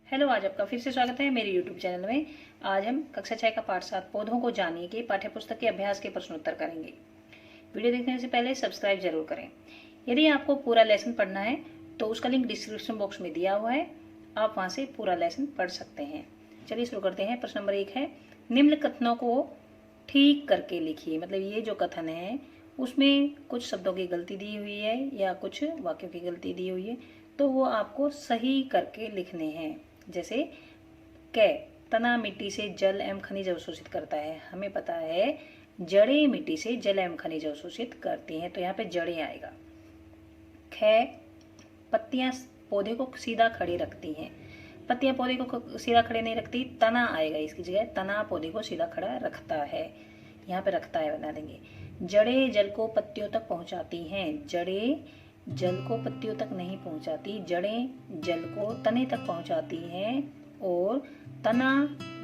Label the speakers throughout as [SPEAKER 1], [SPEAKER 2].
[SPEAKER 1] Hello, आज आपका फिर से स्वागत है मेरे YouTube चैनल में। आज हम कक्षा 6 का पाठ 7 पौधों को जानिए के पाठ्यपुस्तक के अभ्यास के प्रश्नोत्तर करेंगे। वीडियो देखने से पहले सब्सक्राइब जरूर करें। यदि आपको पूरा लेसन पढ़ना है तो उसका लिंक डिस्क्रिप्शन बॉक्स में दिया हुआ है, आप वहां से पूरा लेसन पढ़ सकते हैं। चलिए शुरू करते हैं। प्रश्न नंबर 1 है, निम्न कथनों को ठीक करके लिखिए। मतलब ये जो कथन है उसमें कुछ शब्दों की गलती दी हुई है या कुछ वाक्यों की गलती दी हुई है, तो वो आपको सही करके लिखने हैं। जैसे क, तना मिट्टी से जल एवं खनिज अवशोषित करता है। हमें पता है जड़ें मिट्टी से जल एवं खनिज अवशोषित करती हैं, तो यहाँ पे जड़ें आएगा। ख, पत्तियां पौधे को सीधा खड़े रखती हैं। पत्तियां पौधे को सीधा खड़े नहीं रखती, तना आएगा इसकी जगह। तना पौधे को सीधा खड़ा रखता है, यहाँ पे रखता है बना देंगे। जड़ें जल को पत्तियों तक पहुंचाती हैं। जड़ें जल को पत्तियों तक नहीं पहुंचाती, जड़ें जल को तने तक पहुंचाती हैं और तना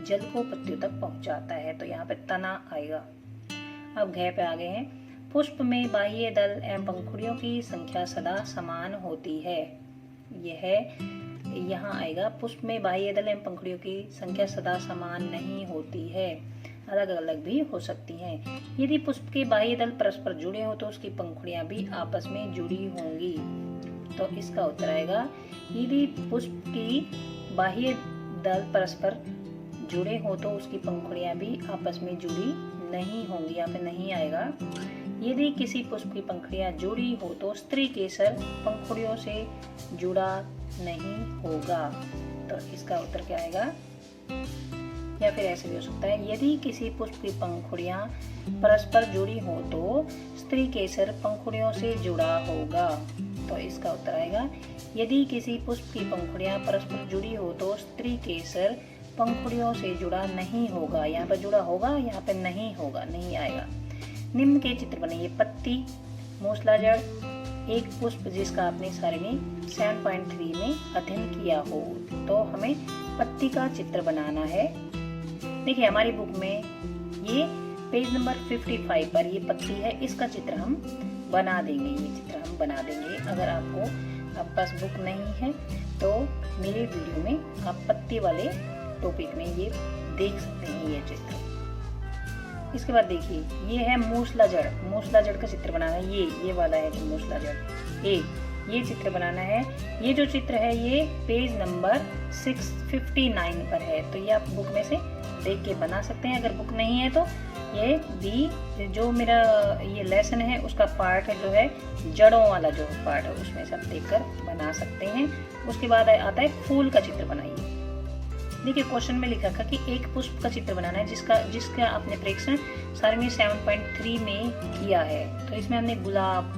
[SPEAKER 1] जल को पत्तियों तक पहुंचाता है, तो यहाँ पे तना आएगा। अब घ पे आ गए हैं। पुष्प में बाह्य दल एवं पंखुड़ियों की संख्या सदा समान होती है। यह यहाँ आएगा। पुष्प में बाह्य दल एवं पंखुड़ियों की संख्या सदा समान नहीं होती है, अलग अलग भी हो सकती हैं। यदि पुष्प के बाह्य दल परस्पर जुड़े हो तो उसकी पंखुड़ियां भी आपस में जुड़ी होंगी, तो इसका उत्तर आएगा यदि पुष्प की बाह्य दल परस्पर जुड़े हो तो उसकी पंखुड़ियां भी आपस में जुड़ी नहीं होंगी, यहाँ पे नहीं आएगा। यदि किसी पुष्प की पंखुड़ियां जुड़ी हो तो स्त्री केसर पंखुड़ियों से जुड़ा नहीं होगा, तो इसका उत्तर क्या आएगा। या फिर ऐसे भी हो सकता है, यदि किसी पुष्प की पंखुड़ियां परस्पर जुड़ी हो तो स्त्री केसर पंखुड़ियों से जुड़ा होगा, तो इसका उत्तर आएगा यदि किसी पुष्प की पंखुड़ियां परस्पर जुड़ी हो तो स्त्री केसर पंखुड़ियों से जुड़ा नहीं होगा। यहाँ पर जुड़ा होगा, यहाँ पे नहीं होगा, नहीं आएगा। निम्न के चित्र बनाइए। पत्ती, मूसलाजड़, एक पुष्प जिसका आपने सारणी 7.3 में अध्ययन किया हो, तो हमें पत्ती का चित्र बनाना है। देखिए हमारी बुक में ये पेज नंबर 55 पर ये पत्ती है, इसका चित्र हम बना देंगे। ये चित्र हम बना देंगे। अगर आपके पास बुक नहीं है तो मेरे वीडियो में आप पत्ती वाले टॉपिक में ये देख सकते हैं ये चित्र। इसके बाद देखिए ये है मूसलाजड़। मूसलाजड़ का चित्र बनाना है। ये वाला है जो मूसलाजड़, ये चित्र बनाना है। ये जो चित्र है ये पेज नंबर 659 पर है, तो ये आप बुक में से देख के बना सकते हैं। अगर बुक नहीं है तो ये भी जो मेरा ये लेसन है उसका पार्ट है जो है जड़ों वाला जो पार्ट है उसमें से आप देखकर बना सकते हैं। उसके बाद आता है फूल का चित्र बनाइए। देखिए क्वेश्चन में लिखा था कि एक पुष्प का चित्र बनाना है जिसका आपने परीक्षण सारणी 7.3 में किया है, तो इसमें हमने गुलाब,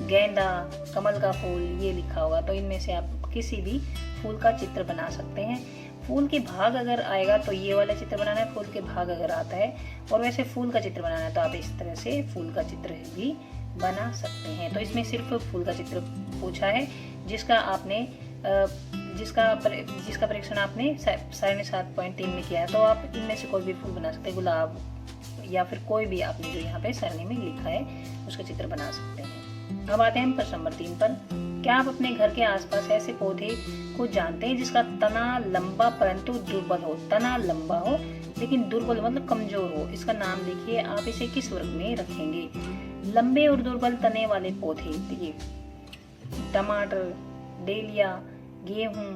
[SPEAKER 1] गेंदा, कमल का फूल ये लिखा होगा, तो इनमें से आप किसी भी फूल का चित्र बना सकते हैं। फूल के भाग अगर आएगा तो ये वाला चित्र बनाना है, फूल के भाग अगर आता है और वैसे फूल का चित्र बनाना है तो आप इस तरह से फूल का चित्र भी बना सकते हैं। तो इसमें सिर्फ फूल का चित्र पूछा है जिसका परीक्षण आपने सारणी 7.3 में किया है, तो आप इनमें से कोई भी फूल बना सकते हैं। गुलाब या फिर कोई भी आपने जो यहाँ पे सारणी में लिखा है उसका चित्र बना सकते हैं। अब आते हैं प्रश्न नंबर 3 पर। क्या आप अपने घर के आसपास ऐसे पौधे को जानते हैं जिसका तना लंबा परंतु दुर्बल हो। तना लंबा हो लेकिन दुर्बल मतलब कमजोर हो, इसका नाम लिखिए। आप इसे किस वर्ग में रखेंगे। लंबे और दुर्बल तने वाले पौधे, देखिए टमाटर, डेलिया, गेहूं,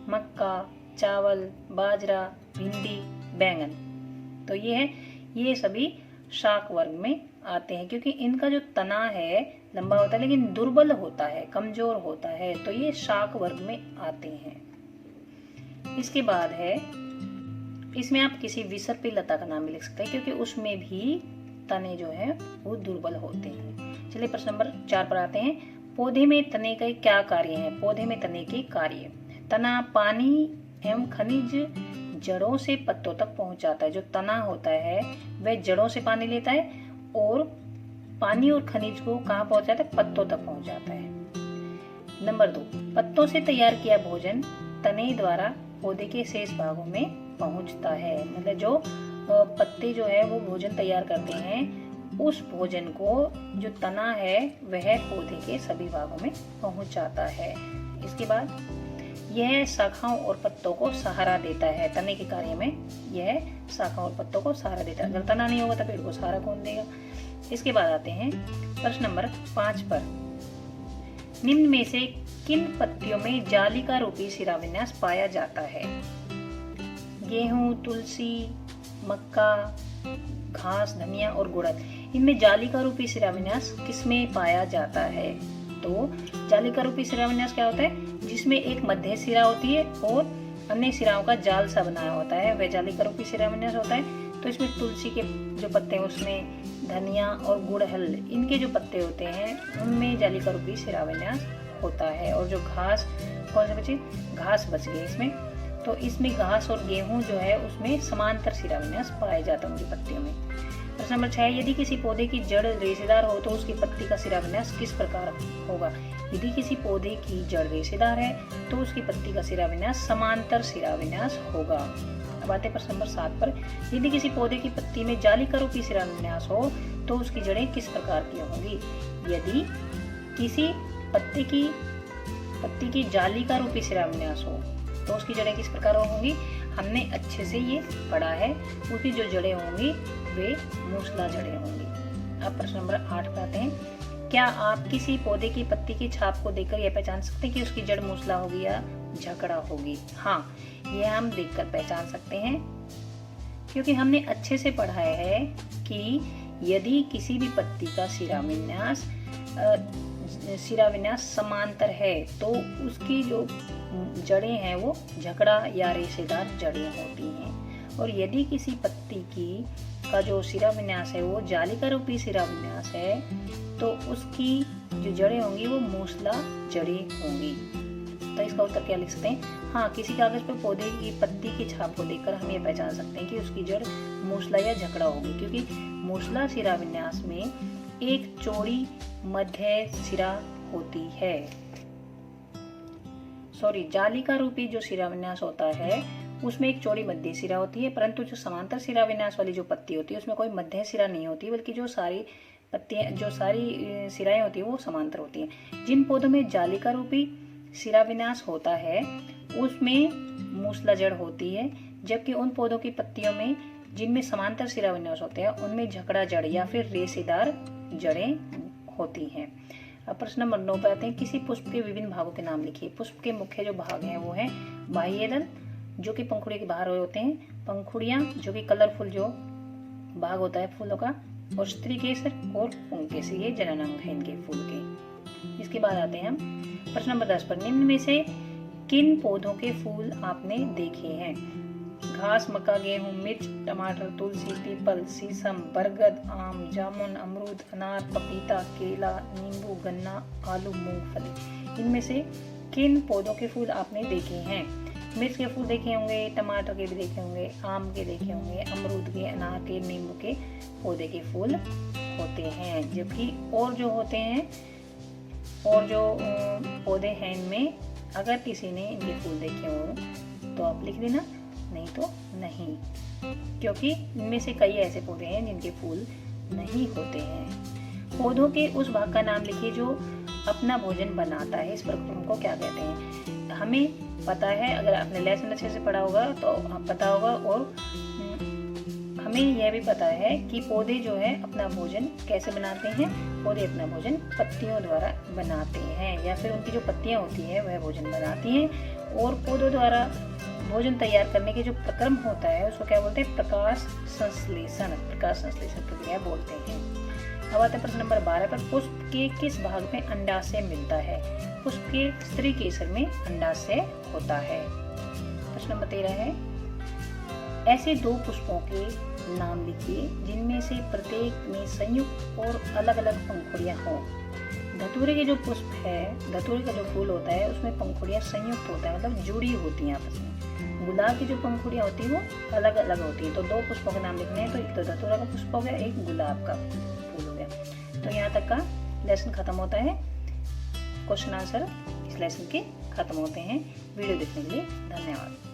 [SPEAKER 1] मक्का, चावल, बाजरा, भिंडी, बैंगन, तो ये सभी शाक वर्ग में आते हैं क्योंकि इनका जो तना है लंबा होता है लेकिन दुर्बल होता है, कमजोर होता है, तो ये शाक वर्ग में आते हैं। इसके बाद है, इसमें आप किसी विसर्पी लता का नाम भी लिख सकते हैं क्योंकि उसमें भी तने जो है वो दुर्बल होते हैं। चलिए प्रश्न नंबर 4 पर आते हैं। पौधे में तने के क्या कार्य हैं। पौधे में तने के कार्य, तना पानी एवं खनिज जड़ों से पत्तों तक पहुंचाता है। जो तना होता है वह जड़ों से पानी लेता है और पानी और खनिज को कहाँ पहुंचाता है, पत्तों तक पहुंचाता है। नंबर 2, पत्तों से तैयार किया भोजन तने द्वारा पौधे के शेष भागों में पहुंचता है। मतलब जो पत्ते जो है वो भोजन तैयार करते हैं, उस भोजन को जो तना है वह पौधे के सभी भागों में पहुंचाता है। इसके बाद यह शाखाओं और पत्तों को सहारा देता है। तने के कार्य में यह शाखाओं और पत्तों को सहारा देता है। अगर तना नहीं होगा तो पेड़ को सहारा कौन देगा। इसके बाद आते हैं प्रश्न नंबर 5 पर। निम्न में से किन पत्तियों में जालिका रूपी शिराविन्यास पाया जाता है? गेहूं, तुलसी, मक्का, घास, धनिया और गुड़हल। इनमें जालिका रूपी शिराविन्यास किसमें पाया जाता है? तो जालिका रूपी शिराविन्यास क्या होता है? जिसमें एक मध्य शिरा होती है और अन्य शिराओं का जाल सा बनाया होता है, वह जालिका रूपी शिराविन्यास होता है। तो इसमें तुलसी के जो पत्ते हैं उसमें, धनिया और गुड़हल इनके जो पत्ते होते हैं उनमें जालिका रूपी शिराविन्यास होता है। और जो घास, कौन से बचे? घास बच गए इसमें। तो इसमें घास और गेहूं जो है उसमें समांतर शिराविन्यास पाया जाता है उनकी पत्तियों में। प्रश्न नंबर 6, यदि किसी पौधे की जड़ रेशेदार हो तो उसकी पत्ती का शिराविन्यास किस प्रकार होगा? यदि किसी पौधे की जड़ रेशेदार है तो उसकी पत्ती का शिराविन्यास समांतर शिराविन्यास होगा। अब आते हैं प्रश्न नंबर 7 पर। यदि किसी पौधे की पत्ती में जालिका रूपी शिराविन्यास हो तो उसकी जड़ें किस प्रकार की होंगी? यदि किसी पत्ती की जालिका रूपी शिराविन्यास हो तो उसकी जड़ें किस प्रकार होंगी? हमने अच्छे से ये पढ़ा है। उसकी जो जड़ें होंगी वे मूसला जड़ें होंगी। अब प्रश्न नंबर 8 पे आते हैं। क्या आप किसी पौधे की पत्ती की छाप को देखकर यह पहचान सकते हैं कि उसकी जड़ मूसला होगी या झकड़ा होगी? हाँ, यह हम देखकर पहचान सकते हैं, क्योंकि हमने अच्छे से पढ़ा है कि यदि किसी भी पत्ती का शिराविन्यास समांतर है तो उसकी जो जड़ें हैं वो झकड़ा या रेशेदार जड़ें होती हैं। और यदि किसी पत्ती का जो शिराविन्यास है वो जालिका रूपी शिराविन्यास है तो उसकी जो जड़ें होंगी वो मूसला जड़ें होंगी। तो इसका उत्तर क्या लिख सकते हैं? हाँ, किसी कागज पर पौधे की पत्ती की छाप को देखकर हम ये पहचान सकते हैं कि उसकी जड़ मूसला या झकड़ा होगी, क्योंकि मूसला शिराविन्यास में एक चौड़ी मध्य शिरा होती है। जालिका रूपी जो शिराविन्यास होता है उसमें एक चौड़ी मध्य शिरा होती है, परंतु जो समांतर शिराविन्यास वाली जो पत्ती होती है उसमें कोई मध्य शिरा नहीं होती, बल्कि जो सारी शिराएं होती है वो समांतर होती हैं। जिन पौधों में जालिका रूपी शिराविन्यास होता है उसमें मूसला जड़ होती है, जबकि उन पौधों की पत्तियों में जिनमें समांतर शिराविन्यास होते हैं उनमें झकड़ा जड़ या फिर रेशेदार जड़ें होती हैं। अब प्रश्न नंबर 9 पे आते हैं। किसी पुष्प के विभिन्न भागों के नाम लिखिए। पुष्प के मुख्य जो भाग हैं वो है बाह्य दल, जो कि पंखुड़ी के बाहर होते हैं, पंखुड़ियां जो कि कलरफुल जो भाग होता है फूलों का, और स्त्री केसर और पुंकेसर, ये जननांग है इनके फूल के। इसके बाद आते हैं हम प्रश्न नंबर 10 पर। निम्न में से किन पौधों के फूल आपने देखे हैं? घास, मक्का, गेहूं, मिर्च, टमाटर, तुलसी, पीपल, शीशम, बरगद, आम, जामुन, अमरूद, अनार, पपीता, केला, नींबू, गन्ना, आलू, मूंगफली। इनमें से किन पौधों के फूल आपने देखे हैं? मिर्च के फूल देखे होंगे, टमाटर के भी देखे होंगे, आम के देखे होंगे, अमरूद के, अनार के, नींबू के पौधे के फूल होते हैं। जबकि और जो होते हैं और जो पौधे हैं इनमें अगर किसी ने इनके फूल देखे हो तो आप लिख देना, नहीं तो नहीं, क्योंकि इनमें से कई ऐसे पौधे हैं जिनके फूल नहीं होते हैं। पौधों के उस भाग का नाम लिखिए जो अपना भोजन बनाता है। इस प्रक्रम को क्या कहते हैं? हमें पता है, अगर आपने लेसन अच्छे से पढ़ा होगा तो आप पता होगा, और हमें यह भी पता है कि पौधे जो है अपना भोजन कैसे बनाते हैं। पौधे अपना भोजन पत्तियों द्वारा बनाते हैं, या फिर उनकी जो पत्तियां होती है वह भोजन बनाती हैं। और पौधों द्वारा भोजन तैयार करने के जो प्रक्रम होता है उसको क्या बोलते हैं? प्रकाश संश्लेषण प्रक्रिया बोलते हैं। अब आते हैं प्रश्न नंबर 12 पर। पुष्प के किस भाग में अंडाशय मिलता है? पुष्प के स्त्री केसर में अंडाशय होता है। प्रश्न नंबर 13 है। ऐसे 2 पुष्पों के नाम लिखिए जिनमें से प्रत्येक में संयुक्त और अलग अलग पंखुड़ियां हों। धतूरे के जो पुष्प है, धतूरे का जो फूल होता है उसमें पंखुड़ियां संयुक्त होता है, मतलब जुड़ी होती हैं आपस में। गुलाब की जो पंखुड़ियां होती है वो अलग अलग होती है। तो 2 पुष्पों के नाम लिखने हैं, तो एक तो धतूरा का पुष्प हो गया, एक गुलाब का फूल हो गया। तो यहाँ तक का लेसन खत्म होता है। क्वेश्चन आंसर इस लेसन के खत्म होते हैं। वीडियो देखने के लिए धन्यवाद।